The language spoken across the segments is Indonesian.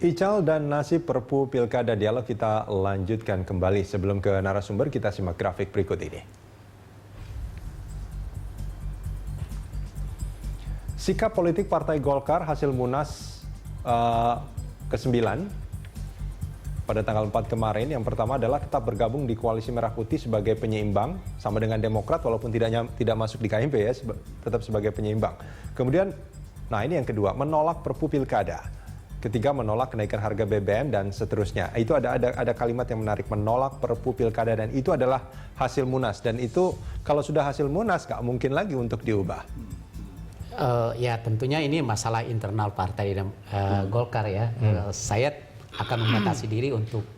Ical dan nasib Perpu Pilkada Dialog kita lanjutkan kembali. Sebelum ke narasumber, kita simak grafik berikut ini. Sikap politik Partai Golkar hasil Munas ke-9 pada tanggal 4 kemarin. Yang pertama adalah tetap bergabung di Koalisi Merah Putih sebagai penyeimbang sama dengan Demokrat walaupun tidak masuk di KMP ya, tetap sebagai penyeimbang. Kemudian, nah ini yang kedua, menolak Perpu Pilkada. Ketiga, menolak kenaikan harga BBM dan seterusnya. Itu ada kalimat yang menarik, menolak Perpu Pilkada, dan itu adalah hasil Munas. Dan itu kalau sudah hasil Munas nggak mungkin lagi untuk diubah. Ya tentunya ini masalah internal partai Golkar ya. Saya akan membatasi diri untuk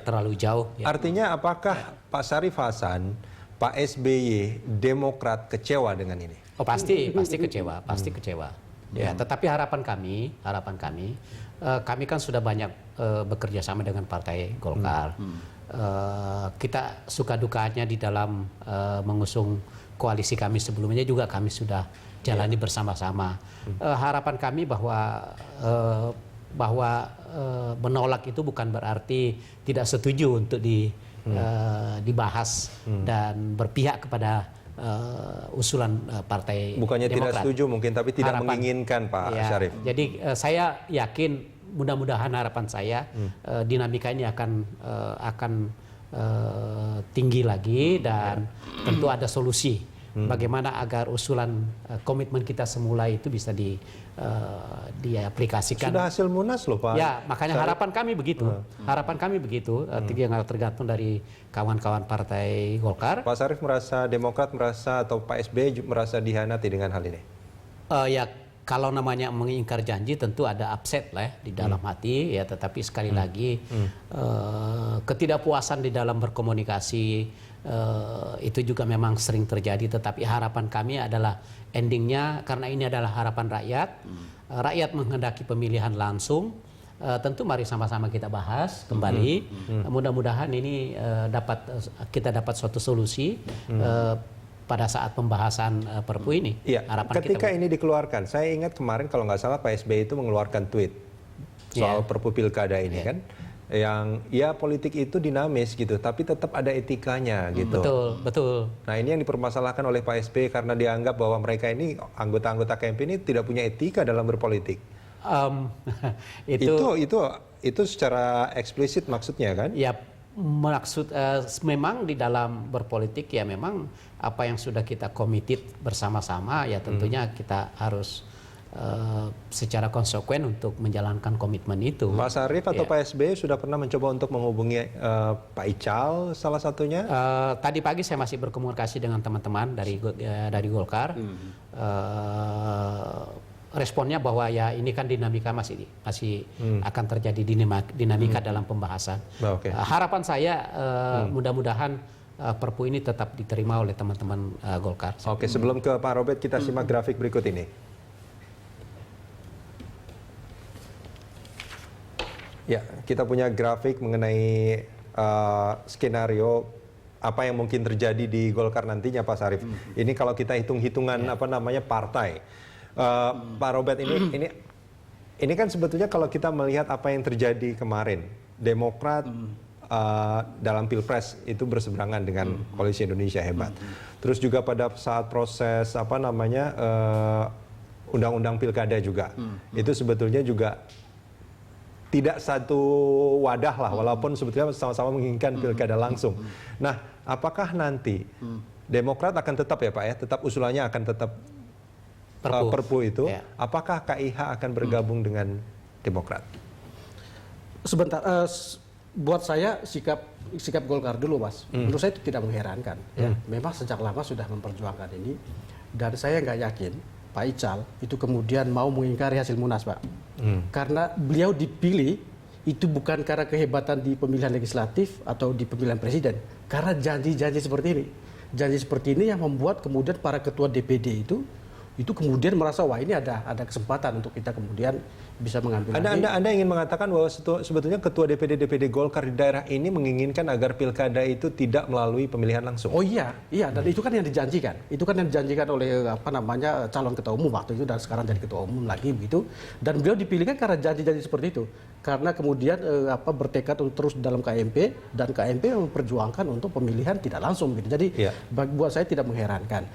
terlalu jauh. Ya. Artinya apakah Pak Syarif Hasan, Pak SBY, Demokrat kecewa dengan ini? Oh pasti kecewa, pasti kecewa. Ya, tetapi harapan kami kan sudah banyak bekerja sama dengan Partai Golkar. Kita suka dukanya di dalam mengusung koalisi kami sebelumnya juga kami sudah jalani bersama-sama. Harapan kami bahwa menolak itu bukan berarti tidak setuju untuk dibahas dan berpihak kepada usulan Partai Bukannya Demokrat. Tidak setuju mungkin, tapi tidak menginginkan Pak Syarif. Jadi saya yakin mudah-mudahan harapan saya dinamika ini akan tinggi lagi dan tentu ada solusi bagaimana agar usulan komitmen kita semula itu bisa diaplikasikan. Sudah hasil Munas loh Pak. Ya, makanya harapan kami begitu. Harapan kami begitu. Tergantung dari kawan-kawan Partai Golkar. Pak Syarif merasa, Demokrat merasa, atau Pak SBY merasa dihianati dengan hal ini? Ya, kalau namanya mengingkar janji tentu ada upset lah ya, di dalam hati ya. Tetapi sekali lagi ketidakpuasan di dalam berkomunikasi itu juga memang sering terjadi. Tetapi harapan kami adalah endingnya, karena ini adalah harapan rakyat. Rakyat menghendaki pemilihan langsung. Tentu mari sama-sama kita bahas kembali. Mudah-mudahan ini kita dapat suatu solusi pada saat pembahasan Perpu ini. Iya. Ketika ini dikeluarkan, saya ingat kemarin kalau nggak salah Pak SBY itu mengeluarkan tweet soal Perpu Pilkada ini kan, yang ya politik itu dinamis gitu, tapi tetap ada etikanya gitu. Betul. Nah ini yang dipermasalahkan oleh Pak SBY karena dianggap bahwa mereka ini anggota-anggota KMP ini tidak punya etika dalam berpolitik. Itu secara eksplisit maksudnya kan? Ya, memang di dalam berpolitik ya memang apa yang sudah kita committed bersama-sama ya tentunya kita harus secara konsekuen untuk menjalankan komitmen itu. Pak Syarif atau Pak SBY sudah pernah mencoba untuk menghubungi Pak Ical salah satunya? Tadi pagi saya masih berkomunikasi dengan teman-teman dari Golkar. Responnya bahwa ya ini kan dinamika masih akan terjadi dinamika dalam pembahasan. Harapan saya mudah-mudahan Perpu ini tetap diterima oleh teman-teman Golkar. Oke, sebelum ke Pak Robert kita simak grafik berikut ini. Ya, kita punya grafik mengenai skenario apa yang mungkin terjadi di Golkar nantinya Pak Syarif. Ini kalau kita hitung-hitungan partai. Pak Robert, ini kan sebetulnya kalau kita melihat apa yang terjadi kemarin, Demokrat dalam Pilpres itu berseberangan dengan Koalisi Indonesia Hebat. Terus juga pada saat proses undang-undang Pilkada juga, itu sebetulnya juga tidak satu wadah lah, walaupun sebetulnya sama-sama menginginkan Pilkada langsung. Nah, apakah nanti Demokrat akan tetap ya Pak ya, tetap usulannya akan tetap Perpu itu, apakah KIH akan bergabung dengan Demokrat? Sebentar, buat saya sikap Golkar dulu Mas, menurut saya itu tidak mengherankan. Ya. Memang sejak lama sudah memperjuangkan ini, dan saya nggak yakin Pak Ical itu kemudian mau mengingkari hasil Munas Pak. Karena beliau dipilih itu bukan karena kehebatan di pemilihan legislatif atau di pemilihan presiden, karena janji-janji seperti ini. Janji seperti ini yang membuat kemudian para ketua DPD itu itu kemudian merasa wah ini ada kesempatan untuk kita kemudian bisa mengambil alih. Anda ingin mengatakan bahwa sebetulnya ketua DPD Golkar di daerah ini menginginkan agar pilkada itu tidak melalui pemilihan langsung. Oh iya, dan itu kan yang dijanjikan. Itu kan yang dijanjikan oleh calon ketua umum waktu itu dan sekarang jadi ketua umum lagi begitu. Dan beliau dipilihkan karena janji-janji seperti itu. Karena kemudian bertekad untuk terus dalam KMP dan KMP memperjuangkan untuk pemilihan tidak langsung gitu. Jadi buat saya tidak mengherankan.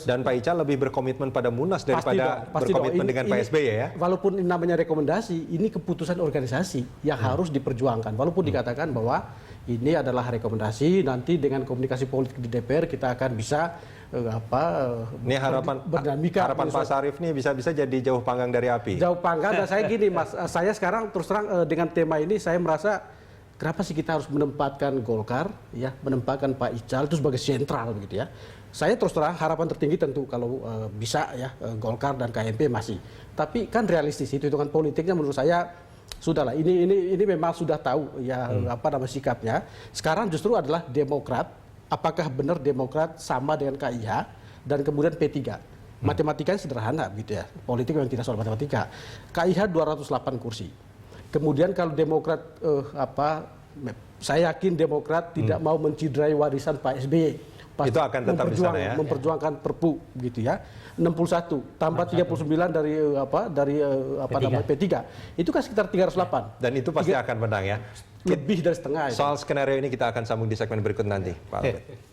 Dan Pak Ical lebih berkomitmen pada Munas daripada berkomitmen dengan Pak SBY ya. Walaupun ini namanya rekomendasi, ini keputusan organisasi yang harus diperjuangkan. Walaupun dikatakan bahwa ini adalah rekomendasi, nanti dengan komunikasi politik di DPR kita akan bisa ini harapan Pak Sarif nih bisa jadi jauh panggang dari api. Jauh panggang, dan saya gini Mas, saya sekarang terus terang dengan tema ini saya merasa kenapa sih kita harus menempatkan Golkar, ya, menempatkan Pak Ical itu sebagai sentral begitu ya. Saya terus terang harapan tertinggi tentu kalau bisa ya Golkar dan KMP masih. Tapi kan realistis itu hitungan politiknya menurut saya sudahlah. Ini memang sudah tahu ya sikapnya. Sekarang justru adalah Demokrat. Apakah benar Demokrat sama dengan KIH dan kemudian P3? Matematikanya sederhana gitu ya. Politik memang tidak soal matematika. KIH 208 kursi. Kemudian kalau Demokrat saya yakin Demokrat tidak mau menciderai warisan Pak SBY. Itu akan tetap di sana ya. Memperjuangkan Perpu gitu ya. 61 tambah 39 dari P3. Itu kan sekitar 308. Dan itu pasti akan menang ya. Lebih dari setengah. Soal skenario ini kita akan sambung di segmen berikut nanti, Pak Albert.